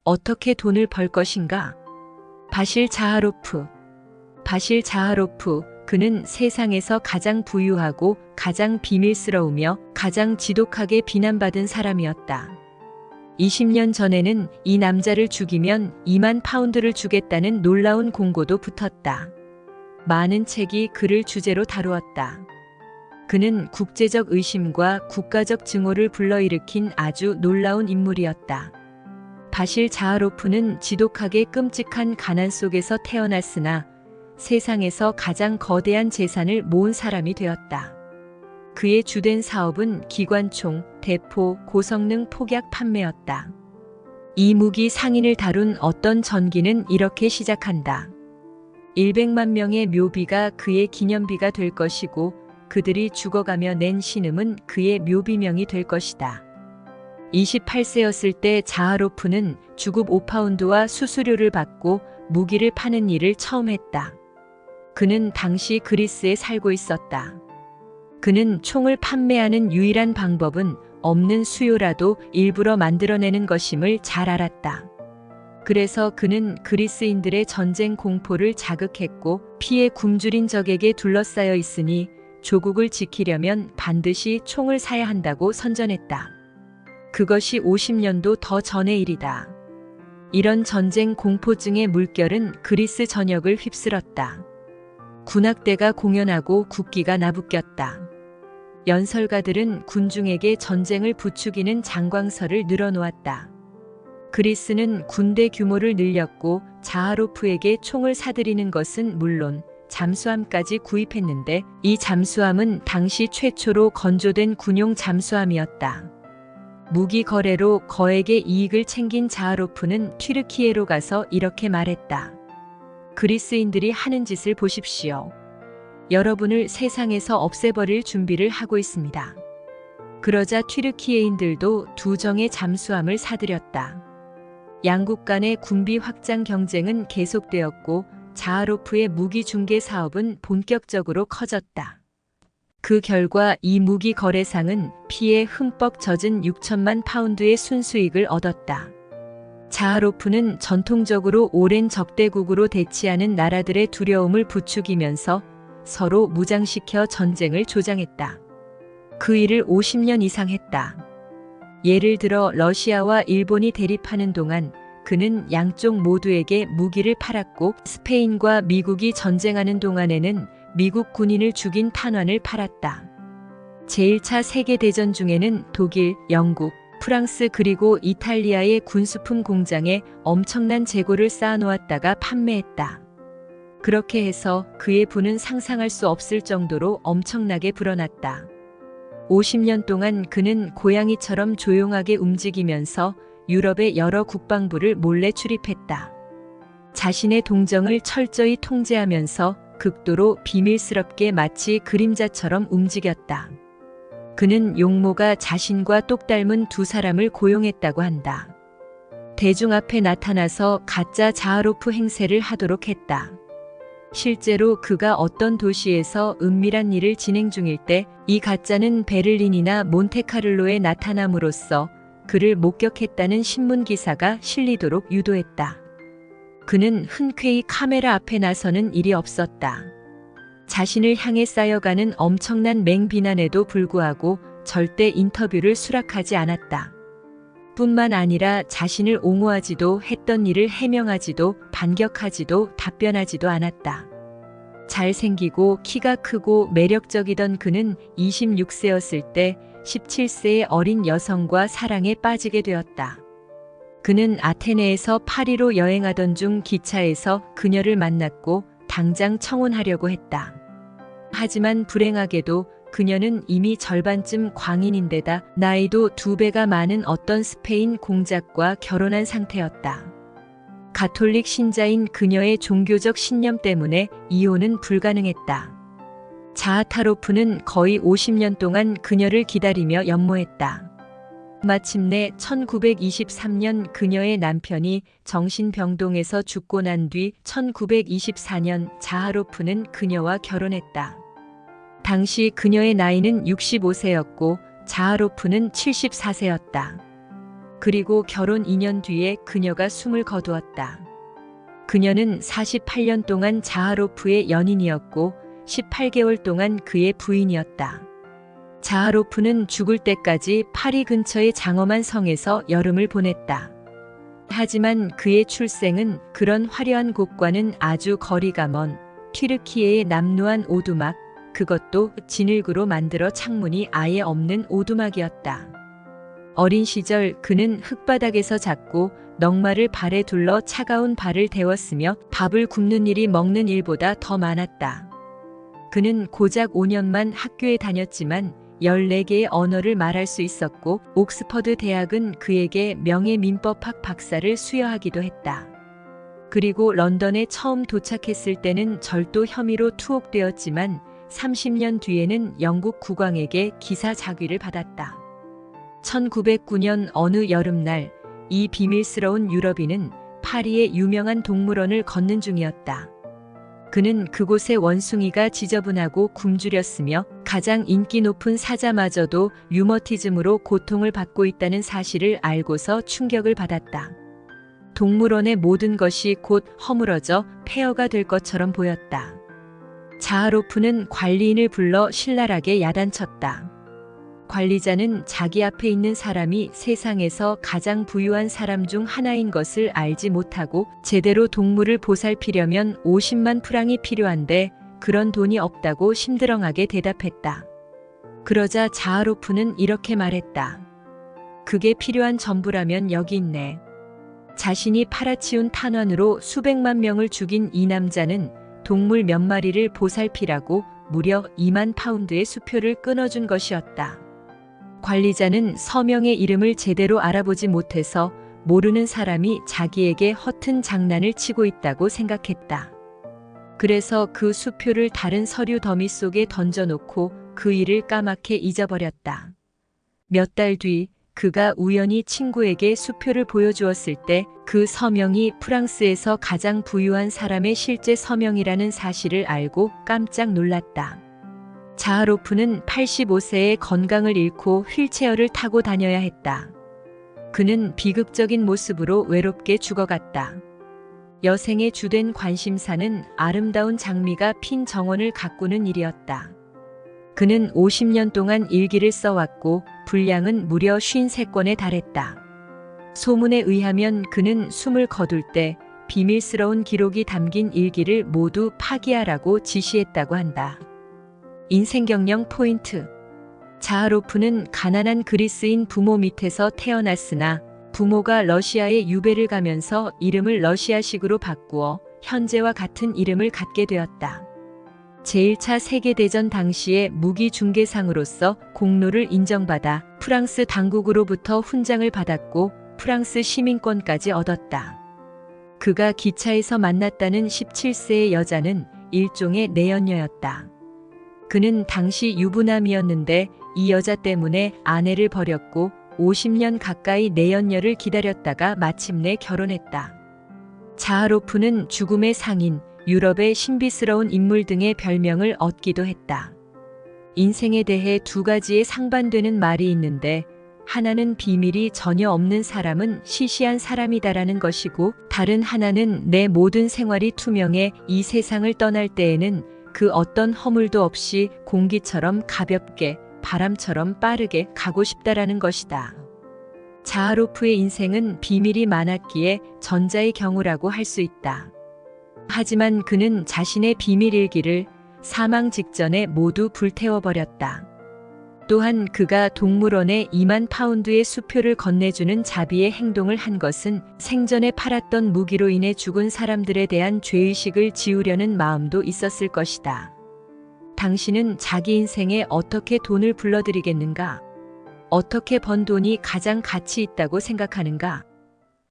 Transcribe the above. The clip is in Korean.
어떻게 돈을 벌 것인가? 바실 자하로프. 바실 자하로프, 그는 세상에서 가장 부유하고 가장 비밀스러우며 가장 지독하게 비난받은 사람이었다. 20년 전에는 이 남자를 죽이면 2만 파운드를 주겠다는 놀라운 공고도 붙었다. 많은 책이 그를 주제로 다루었다. 그는 국제적 의심과 국가적 증오를 불러일으킨 아주 놀라운 인물이었다. 바실 자하로프는 지독하게 끔찍한 가난 속에서 태어났으나 세상에서 가장 거대한 재산을 모은 사람이 되었다. 그의 주된 사업은 기관총, 대포, 고성능 폭약 판매였다. 이 무기 상인을 다룬 어떤 전기는 이렇게 시작한다. 100만 명의 묘비가 그의 기념비가 될 것이고 그들이 죽어가며 낸 신음은 그의 묘비명이 될 것이다. 28세였을 때 자하로프는 주급 5파운드와 수수료를 받고 무기를 파는 일을 처음 했다. 그는 당시 그리스에 살고 있었다. 그는 총을 판매하는 유일한 방법은 없는 수요라도 일부러 만들어내는 것임을 잘 알았다. 그래서 그는 그리스인들의 전쟁 공포를 자극했고 피에 굶주린 적에게 둘러싸여 있으니 조국을 지키려면 반드시 총을 사야 한다고 선전했다. 그것이 50년도 더 전의 일이다. 이런 전쟁 공포증의 물결은 그리스 전역을 휩쓸었다. 군악대가 공연하고 국기가 나부꼈다. 연설가들은 군중에게 전쟁을 부추기는 장광설을 늘어놓았다. 그리스는 군대 규모를 늘렸고 자하로프에게 총을 사들이는 것은 물론 잠수함까지 구입했는데 이 잠수함은 당시 최초로 건조된 군용 잠수함이었다. 무기 거래로 거액의 이익을 챙긴 자하로프는 튀르키예로 가서 이렇게 말했다. 그리스인들이 하는 짓을 보십시오. 여러분을 세상에서 없애버릴 준비를 하고 있습니다. 그러자 튀르키예인들도 두 정의 잠수함을 사들였다. 양국 간의 군비 확장 경쟁은 계속되었고 자하로프의 무기 중개 사업은 본격적으로 커졌다. 그 결과 이 무기 거래상은 피에 흠뻑 젖은 6천만 파운드의 순수익을 얻었다. 자하로프는 전통적으로 오랜 적대국으로 대치하는 나라들의 두려움을 부추기면서 서로 무장시켜 전쟁을 조장했다. 그 일을 50년 이상 했다. 예를 들어 러시아와 일본이 대립하는 동안 그는 양쪽 모두에게 무기를 팔았고 스페인과 미국이 전쟁하는 동안에는 미국 군인을 죽인 탄환을 팔았다. 제1차 세계대전 중에는 독일, 영국, 프랑스 그리고 이탈리아의 군수품 공장에 엄청난 재고를 쌓아놓았다가 판매했다. 그렇게 해서 그의 부는 상상할 수 없을 정도로 엄청나게 불어났다. 50년 동안 그는 고양이처럼 조용하게 움직이면서 유럽의 여러 국방부를 몰래 출입했다. 자신의 동정을 철저히 통제하면서 극도로 비밀스럽게 마치 그림자처럼 움직였다. 그는 용모가 자신과 똑 닮은 두 사람을 고용했다고 한다. 대중 앞에 나타나서 가짜 자하로프 행세를 하도록 했다. 실제로 그가 어떤 도시에서 은밀한 일을 진행 중일 때 이 가짜는 베를린이나 몬테카를로에 나타남으로써 그를 목격했다는 신문 기사가 실리도록 유도했다. 그는 흔쾌히 카메라 앞에 나서는 일이 없었다. 자신을 향해 쌓여가는 엄청난 맹비난에도 불구하고 절대 인터뷰를 수락하지 않았다. 뿐만 아니라 자신을 옹호하지도 했던 일을 해명하지도 반격하지도 답변하지도 않았다. 잘생기고 키가 크고 매력적이던 그는 26세였을 때 17세의 어린 여성과 사랑에 빠지게 되었다. 그는 아테네에서 파리로 여행하던 중 기차에서 그녀를 만났고 당장 청혼하려고 했다. 하지만 불행하게도 그녀는 이미 절반쯤 광인인데다 나이도 2배가 많은 어떤 스페인 공작과 결혼한 상태였다. 가톨릭 신자인 그녀의 종교적 신념 때문에 이혼은 불가능했다. 자하타로프는 거의 50년 동안 그녀를 기다리며 연모했다. 마침내 1923년 그녀의 남편이 정신병동에서 죽고 난 뒤 1924년 자하로프는 그녀와 결혼했다. 당시 그녀의 나이는 65세였고 자하로프는 74세였다. 그리고 결혼 2년 뒤에 그녀가 숨을 거두었다. 그녀는 48년 동안 자하로프의 연인이었고 18개월 동안 그의 부인이었다. 자하로프는 죽을 때까지 파리 근처의 장엄한 성에서 여름을 보냈다. 하지만 그의 출생은 그런 화려한 곳과는 아주 거리가 먼 튀르키예의 남루한 오두막, 그것도 진흙으로 만들어 창문이 아예 없는 오두막이었다. 어린 시절 그는 흙바닥에서 잤고 넝마를 발에 둘러 차가운 발을 데웠으며 밥을 굽는 일이 먹는 일보다 더 많았다. 그는 고작 5년만 학교에 다녔지만 14개의 언어를 말할 수 있었고 옥스퍼드 대학은 그에게 명예민법학 박사를 수여하기도 했다. 그리고 런던에 처음 도착했을 때는 절도 혐의로 투옥되었지만 30년 뒤에는 영국 국왕에게 기사 자귀를 받았다. 1909년 어느 여름날 이 비밀스러운 유럽인은 파리의 유명한 동물원을 걷는 중이었다. 그는 그곳의 원숭이가 지저분하고 굶주렸으며 가장 인기 높은 사자마저도 류머티즘으로 고통을 받고 있다는 사실을 알고서 충격을 받았다. 동물원의 모든 것이 곧 허물어져 폐허가 될 것처럼 보였다. 자하로프는 관리인을 불러 신랄하게 야단쳤다. 관리자는 자기 앞에 있는 사람이 세상에서 가장 부유한 사람 중 하나인 것을 알지 못하고 제대로 동물을 보살피려면 50만 프랑이 필요한데 그런 돈이 없다고 심드렁하게 대답했다. 그러자 자하로프는 이렇게 말했다. 그게 필요한 전부라면 여기 있네. 자신이 팔아치운 탄환으로 수백만 명을 죽인 이 남자는 동물 몇 마리를 보살피라고 무려 2만 파운드의 수표를 끊어준 것이었다. 관리자는 서명의 이름을 제대로 알아보지 못해서 모르는 사람이 자기에게 허튼 장난을 치고 있다고 생각했다. 그래서 그 수표를 다른 서류 더미 속에 던져놓고 그 일을 까맣게 잊어버렸다. 몇 달 뒤 그가 우연히 친구에게 수표를 보여주었을 때 그 서명이 프랑스에서 가장 부유한 사람의 실제 서명이라는 사실을 알고 깜짝 놀랐다. 자하로프는 85세에 건강을 잃고 휠체어를 타고 다녀야 했다. 그는 비극적인 모습으로 외롭게 죽어갔다. 여생의 주된 관심사는 아름다운 장미가 핀 정원을 가꾸는 일이었다. 그는 50년 동안 일기를 써왔고 분량은 무려 53권에 달했다. 소문에 의하면 그는 숨을 거둘 때 비밀스러운 기록이 담긴 일기를 모두 파기하라고 지시했다고 한다. 인생경영 포인트. 자하로프는 가난한 그리스인 부모 밑에서 태어났으나 부모가 러시아에 유배를 가면서 이름을 러시아식으로 바꾸어 현재와 같은 이름을 갖게 되었다. 제1차 세계대전 당시에 무기중개상으로서 공로를 인정받아 프랑스 당국으로부터 훈장을 받았고 프랑스 시민권까지 얻었다. 그가 기차에서 만났다는 17세의 여자는 일종의 내연녀였다. 그는 당시 유부남이었는데 이 여자 때문에 아내를 버렸고 50년 가까이 내연녀를 기다렸다가 마침내 결혼했다. 자하로프는 죽음의 상인, 유럽의 신비스러운 인물 등의 별명을 얻기도 했다. 인생에 대해 두 가지의 상반되는 말이 있는데 하나는 비밀이 전혀 없는 사람은 시시한 사람이다라는 것이고 다른 하나는 내 모든 생활이 투명해 이 세상을 떠날 때에는 그 어떤 허물도 없이 공기처럼 가볍게 바람처럼 빠르게 가고 싶다라는 것이다. 자하로프의 인생은 비밀이 많았기에 전자의 경우라고 할 수 있다. 하지만 그는 자신의 비밀 일기를 사망 직전에 모두 불태워버렸다. 또한 그가 동물원에 2만 파운드의 수표를 건네주는 자비의 행동을 한 것은 생전에 팔았던 무기로 인해 죽은 사람들에 대한 죄의식을 지우려는 마음도 있었을 것이다. 당신은 자기 인생에 어떻게 돈을 불러들이겠는가? 어떻게 번 돈이 가장 가치 있다고 생각하는가?